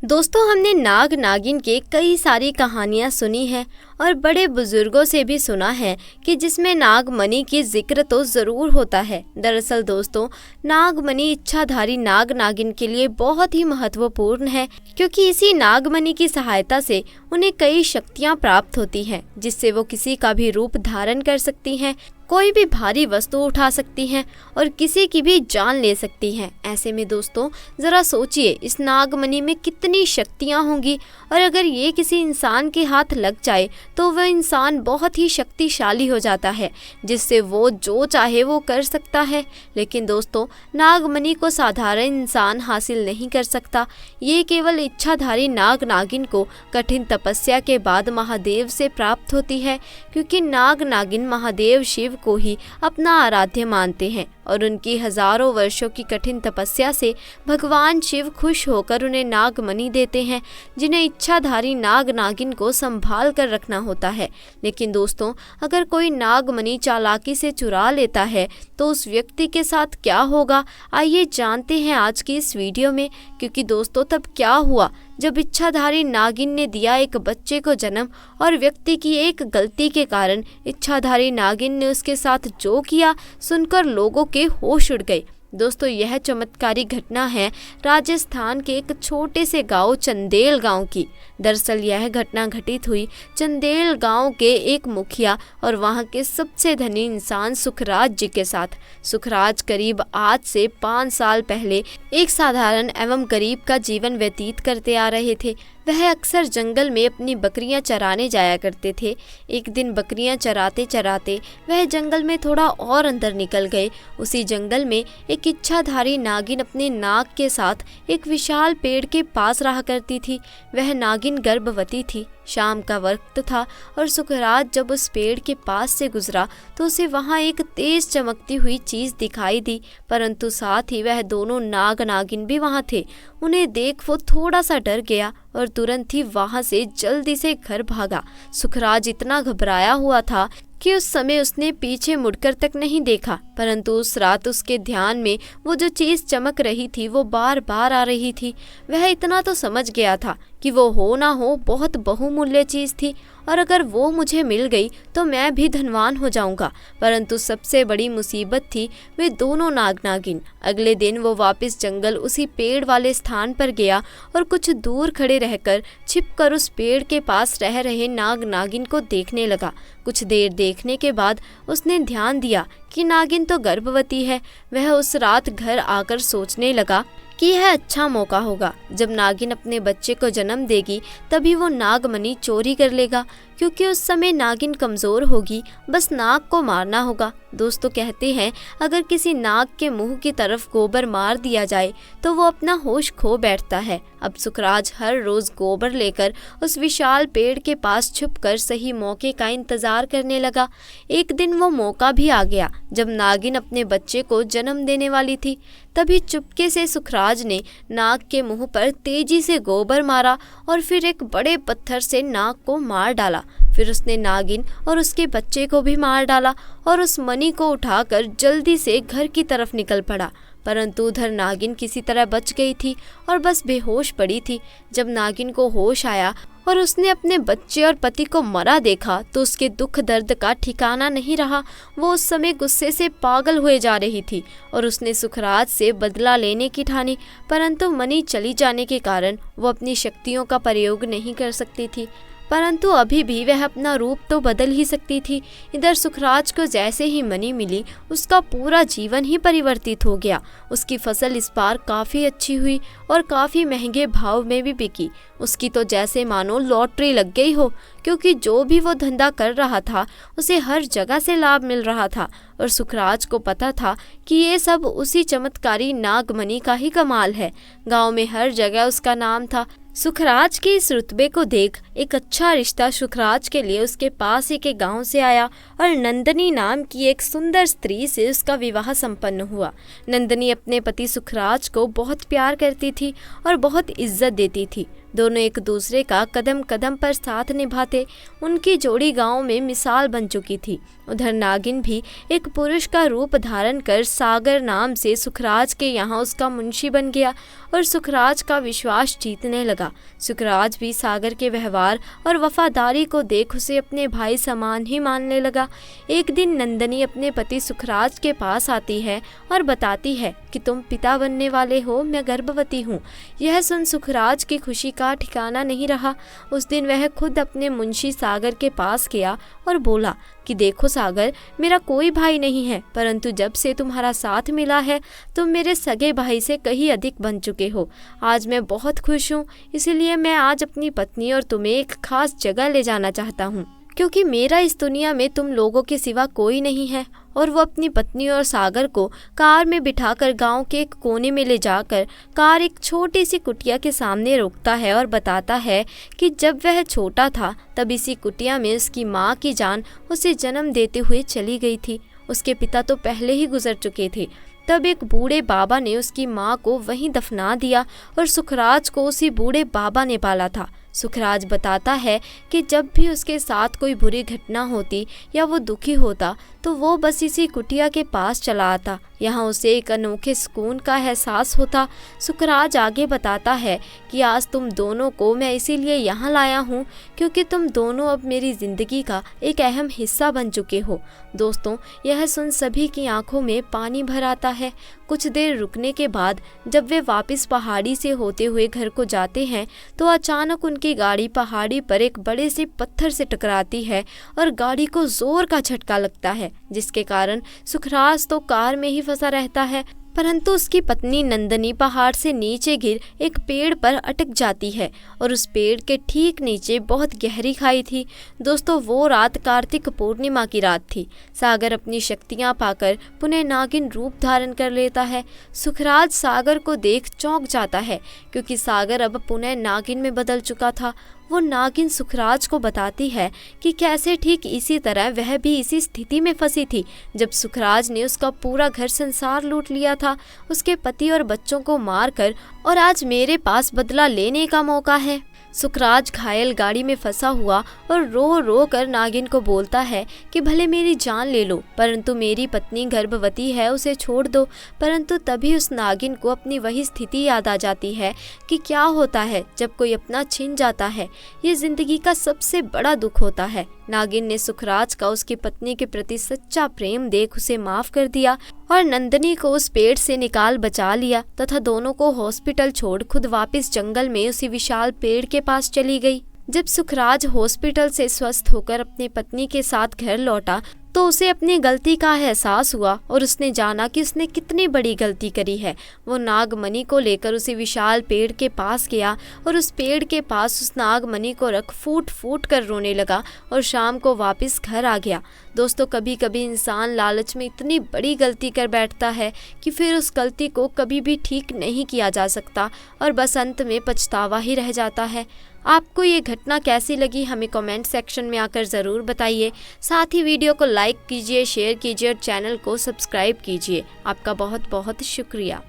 दोस्तों, हमने नाग नागिन के कई सारी कहानियाँ सुनी हैं और बड़े बुजुर्गों से भी सुना है कि जिसमें नागमणि की जिक्र तो ज़रूर होता है। दरअसल दोस्तों, नागमणि इच्छाधारी नाग नागिन के लिए बहुत ही महत्वपूर्ण है, क्योंकि इसी नागमणि की सहायता से उन्हें कई शक्तियाँ प्राप्त होती हैं, जिससे वो किसी का भी रूप धारण कर सकती हैं, कोई भी भारी वस्तु उठा सकती हैं और किसी की भी जान ले सकती हैं। ऐसे में दोस्तों, ज़रा सोचिए इस नागमणि में कितनी शक्तियाँ होंगी, और अगर ये किसी इंसान के हाथ लग जाए तो वह इंसान बहुत ही शक्तिशाली हो जाता है, जिससे वो जो चाहे वो कर सकता है। लेकिन दोस्तों, नागमणि को साधारण इंसान हासिल नहीं कर सकता। ये केवल इच्छाधारी नाग नागिन को कठिन तपस्या के बाद महादेव से प्राप्त होती है, क्योंकि नाग नागिन महादेव शिव को ही अपना आराध्य मानते हैं और उनकी हजारों वर्षों की कठिन तपस्या से भगवान शिव खुश होकर उन्हें नागमणि देते हैं, जिन्हें इच्छाधारी नाग नागिन को संभाल कर रखना होता है। लेकिन दोस्तों, अगर कोई नागमणि चालाकी से चुरा लेता है तो उस व्यक्ति के साथ क्या होगा, आइए जानते हैं आज की इस वीडियो में। क्योंकि दोस्तों, तब क्या हुआ जब इच्छाधारी नागिन ने दिया एक बच्चे को जन्म और व्यक्ति की एक गलती के कारण इच्छाधारी नागिन ने उसके साथ जो किया सुनकर लोगों के होश उड़ गए। दोस्तों, यह चमत्कारी घटना है राजस्थान के एक छोटे से गांव चंदेल गांव की। दरअसल यह घटना घटित हुई चंदेल गांव के एक मुखिया और वहां के सबसे धनी इंसान सुखराज जी के साथ। सुखराज करीब आज से 5 साल पहले एक साधारण एवं गरीब का जीवन व्यतीत करते आ रहे थे। वह अक्सर जंगल में अपनी बकरियां चराने जाया करते थे। एक दिन बकरियां चराते चराते वह जंगल में थोड़ा और अंदर निकल गए। उसी जंगल में एक इच्छाधारी नागिन अपने नाग के साथ एक विशाल पेड़ के पास रहा करती थी। वह नागिन गर्भवती थी। शाम का वक्त था और सुखराज जब उस पेड़ के पास से गुजरा तो उसे वहां एक तेज चमकती हुई चीज दिखाई दी, परंतु साथ ही वह दोनों नाग नागिन भी वहां थे। उन्हें देख वो थोड़ा सा डर गया और तुरंत ही वहां से जल्दी से घर भागा। सुखराज इतना घबराया हुआ था कि उस समय उसने पीछे मुड़कर तक नहीं देखा, परंतु उस रात उसके ध्यान में वो जो चीज चमक रही थी वो बार बार आ रही थी। वह इतना तो समझ गया था कि वो हो ना हो बहुत बहुमूल्य चीज थी, और अगर वो मुझे मिल गई तो मैं भी धनवान हो जाऊंगा। परंतु सबसे बड़ी मुसीबत थी वे दोनों नाग नागिन। अगले दिन वो वापस जंगल उसी पेड़ वाले स्थान पर गया और कुछ दूर खड़े रहकर छिपकर उस पेड़ के पास रह रहे नाग नागिन को देखने लगा। कुछ देर देखने के बाद उसने ध्यान दिया कि नागिन तो गर्भवती है। वह उस रात घर आकर सोचने लगा कि यह अच्छा मौका होगा। जब नागिन अपने बच्चे को जन्म देगी तभी वो नागमणि चोरी कर लेगा, क्योंकि उस समय नागिन कमज़ोर होगी, बस नाग को मारना होगा। दोस्तों, कहते हैं अगर किसी नाग के मुंह की तरफ गोबर मार दिया जाए तो वो अपना होश खो बैठता है। अब सुखराज हर रोज़ गोबर लेकर उस विशाल पेड़ के पास छुपकर सही मौके का इंतज़ार करने लगा। एक दिन वो मौका भी आ गया जब नागिन अपने बच्चे को जन्म देने वाली थी। तभी चुपके से सुखराज ने नाग के मुंह पर तेजी से गोबर मारा और फिर एक बड़े पत्थर से नाग को मार डाला। फिर उसने नागिन और उसके बच्चे को भी मार डाला और उस मणि को उठाकर जल्दी से घर की तरफ निकल पड़ा। परंतु उधर नागिन किसी तरह बच गई थी और बस बेहोश पड़ी थी। जब नागिन को होश आया और उसने अपने बच्चे और पति को मरा देखा तो उसके दुख दर्द का ठिकाना नहीं रहा। वो उस समय गुस्से से पागल हुए जा रही थी और उसने सुखराज से बदला लेने की ठानी, परंतु मणि चली जाने के कारण वो अपनी शक्तियों का प्रयोग नहीं कर सकती थी। परंतु अभी भी वह अपना रूप तो बदल ही सकती थी। इधर सुखराज को जैसे ही मणि मिली उसका पूरा जीवन ही परिवर्तित हो गया। उसकी फसल इस बार काफ़ी अच्छी हुई और काफ़ी महंगे भाव में भी बिकी। उसकी तो जैसे मानो लॉटरी लग गई हो, क्योंकि जो भी वो धंधा कर रहा था उसे हर जगह से लाभ मिल रहा था। और सुखराज को पता था कि ये सब उसी चमत्कारी नागमणि का ही कमाल है। गांव में हर जगह उसका नाम था। सुखराज के इस रुतबे को देख एक अच्छा रिश्ता सुखराज के लिए उसके पास ही के गांव से आया और नंदनी नाम की एक सुंदर स्त्री से उसका विवाह संपन्न हुआ। नंदनी अपने पति सुखराज को बहुत प्यार करती थी और बहुत इज्जत देती थी। दोनों एक दूसरे का कदम कदम पर साथ निभाते। उनकी जोड़ी गांव में मिसाल बन चुकी थी। उधर नागिन भी एक पुरुष का रूप धारण कर सागर नाम से सुखराज के यहाँ उसका मुंशी बन गया और सुखराज का विश्वास जीतने लगा। था। सुखराज भी सागर के व्यवहार और वफादारी को देख उसे अपने भाई समान ही मानने लगा। एक दिन नंदनी अपने पति सुखराज के पास आती है और बताती है कि तुम पिता बनने वाले हो, मैं गर्भवती हूँ। यह सुन सुखराज की खुशी का ठिकाना नहीं रहा। उस दिन वह खुद अपने मुंशी सागर के पास गया और बोला कि देखो सागर, मेरा कोई भाई नहीं है, परंतु जब से तुम्हारा साथ मिला है तुम मेरे सगे भाई से कहीं अधिक बन चुके हो। आज मैं बहुत खुश हूँ, इसलिए मैं आज अपनी पत्नी और तुम्हें एक खास जगह ले जाना चाहता हूँ, क्योंकि मेरा इस दुनिया में तुम लोगों के सिवा कोई नहीं है। और वो अपनी पत्नी और सागर को कार में बिठाकर गांव के एक कोने में ले जाकर कार एक छोटी सी कुटिया के सामने रोकता है और बताता है कि जब वह छोटा था तब इसी कुटिया में उसकी माँ की जान उसे जन्म देते हुए चली गई थी। उसके पिता तो पहले ही गुजर चुके थे। तब एक बूढ़े बाबा ने उसकी माँ को वहीं दफना दिया और सुखराज को उसी बूढ़े बाबा ने पाला था। सुखराज बताता है कि जब भी उसके साथ कोई बुरी घटना होती या वो दुखी होता तो वो बस इसी कुटिया के पास चला आता। यहाँ उसे एक अनोखे सुकून का एहसास होता। सुखराज आगे बताता है कि आज तुम दोनों को मैं इसीलिए यहाँ लाया हूँ क्योंकि तुम दोनों अब मेरी ज़िंदगी का एक अहम हिस्सा बन चुके हो। दोस्तों, यह सुन सभी की आंखों में पानी भर आता है। कुछ देर रुकने के बाद जब वे वापस पहाड़ी से होते हुए घर को जाते हैं तो अचानक उनकी गाड़ी पहाड़ी पर एक बड़े से पत्थर से टकराती है और गाड़ी को जोर का झटका लगता है, जिसके कारण सुखराज तो कार में ही फंसा रहता है, परंतु उसकी पत्नी नंदनी पहाड़ से नीचे गिर एक पेड़ पर अटक जाती है और उस पेड़ के ठीक नीचे बहुत गहरी खाई थी। दोस्तों, वो रात कार्तिक पूर्णिमा की रात थी। सागर अपनी शक्तियां पाकर पुनः नागिन रूप धारण कर लेता है। सुखराज सागर को देख चौंक जाता है क्योंकि सागर अब पुनः नागिन में बदल चुका था। वो नागिन सुखराज को बताती है कि कैसे ठीक इसी तरह वह भी इसी स्थिति में फंसी थी जब सुखराज ने उसका पूरा घर संसार लूट लिया था, उसके पति और बच्चों को मारकर, और आज मेरे पास बदला लेने का मौका है। सुखराज घायल गाड़ी में फंसा हुआ और रो रो कर नागिन को बोलता है कि भले मेरी जान ले लो, परंतु मेरी पत्नी गर्भवती है, उसे छोड़ दो। परंतु तभी उस नागिन को अपनी वही स्थिति याद आ जाती है कि क्या होता है जब कोई अपना छिन जाता है। ये जिंदगी का सबसे बड़ा दुख होता है। नागिन ने सुखराज का उसकी पत्नी के प्रति सच्चा प्रेम देख उसे माफ कर दिया और नंदनी को उस पेड़ से निकाल बचा लिया तथा दोनों को हॉस्पिटल छोड़ खुद वापस जंगल में उसी विशाल पेड़ के पास चली गई। जब सुखराज हॉस्पिटल से स्वस्थ होकर अपनी पत्नी के साथ घर लौटा तो उसे अपनी गलती का एहसास हुआ और उसने जाना कि उसने कितनी बड़ी गलती करी है। वो नागमणि को लेकर उसी विशाल पेड़ के पास गया और उस पेड़ के पास उस नागमणि को रख फूट फूट कर रोने लगा और शाम को वापस घर आ गया। दोस्तों, कभी कभी इंसान लालच में इतनी बड़ी गलती कर बैठता है कि फिर उस गलती को कभी भी ठीक नहीं किया जा सकता और बस अंत में पछतावा ही रह जाता है। आपको ये घटना कैसी लगी हमें कमेंट सेक्शन में आकर ज़रूर बताइए। साथ ही वीडियो को लाइक कीजिए, शेयर कीजिए और चैनल को सब्सक्राइब कीजिए। आपका बहुत बहुत शुक्रिया।